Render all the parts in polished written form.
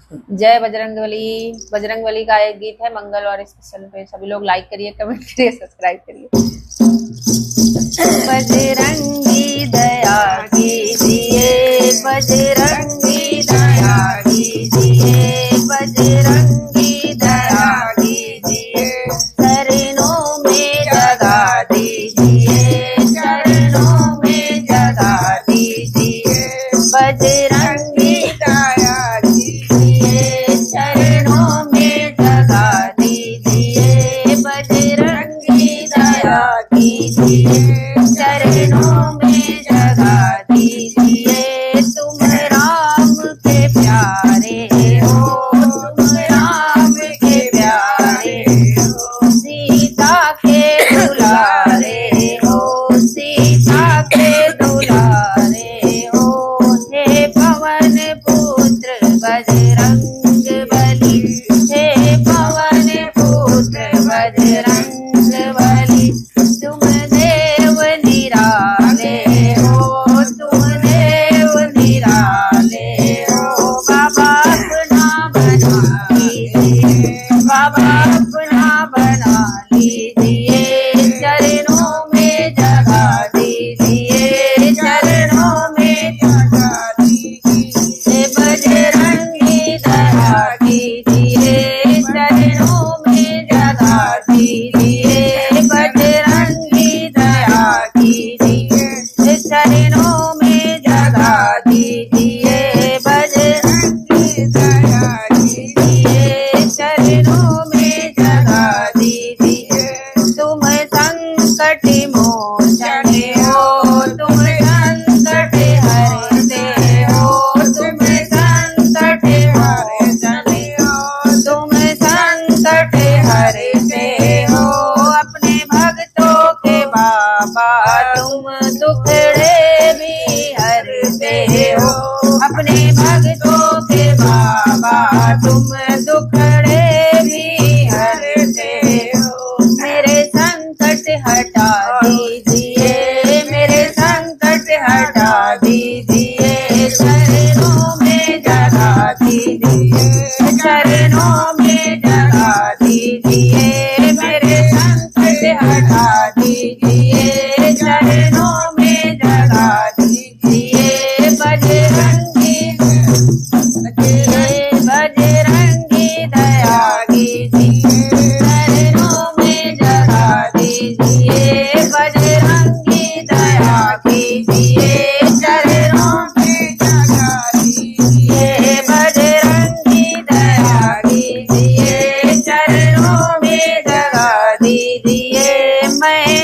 जय बजरंगबली। बजरंगबली का एक गीत है मंगलवार स्पेशल पे, सभी लोग लाइक करिए, कमेंट करिए, सब्सक्राइब करिए। बजरंगी दया कीजिए, बजरंगी दया कीजिए, बजरंगी दया कीजिए, चरणों में जगा दीजिए, चरणों में जगा दीजिए, बजरंगी दया कीजिए, चरणों में जगा दीजिए, बजरंगी दया कीजिए, चरणों में जगा दीजिए। तुम राम के प्यारे हो, तुम राम के प्यारे हो, सीता के दुलारे हो, सीता के दुलारे हो। हे पवन पुत्र बजरंग बली, हे पवन पुत्र बजरंग बली, तुम देव निराले हो, तुम देव निराले हो। बाबा अपना बना लीजिए, बाबा अपना बना लीजिए, चरणों में जगा दीजिए, चरणों में जगा दीजिए, बजरंगी दया कीजिए, चरणों में जगा दीजिए, बजरंगी दया कीजिए, चरणों में जगा दीजिए, बजरंगी दया कीजिए, चरणों में जगा दीजिए। तुम संकट मोचन हो, तुम संकट हरते हो, तुम संकट मोचन हो, तुम संकट हरते हो। अपने भक्तों के बाबा तुम दुखड़े भी हरते हो, अपने भक्तों के बाबा तुम दुखड़े भी हरते हो। मेरे संकट हटा दीजिए, मेरे संकट हटा दीजिए, चरणों में जगा दीजिए, चरणों में जगा दीजिए, मेरे संकट हटा दीजिए, चरणों में जगा दीजिए, बजरंगी बजरंगी दया कीजिए, चरणों में जगा दीजिए, बजरंगी दया कीजिए, चरणों में जगा दीजिए, बजरंगी दया कीजिए, चरणों में जगा दीजिए। मैं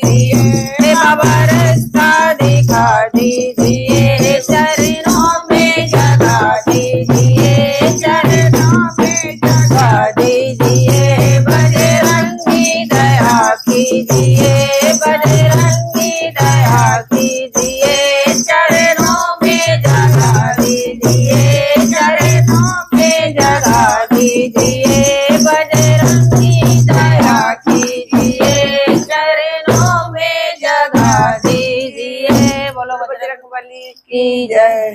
दीजिए, बाबा रास्ता दिखा दीजिए, चरणों में जगा दीजिए, चरणों में जगा दीजिए, बजरंगी दया कीजिए, बजरंगी दया कीजिए, चरणों में जगा दीजिए, चरणों में जगा दीजिए, बजरंगी दया कीजिए, चरणों में जगा दीजिए। बोलो बजरंगबली की जय।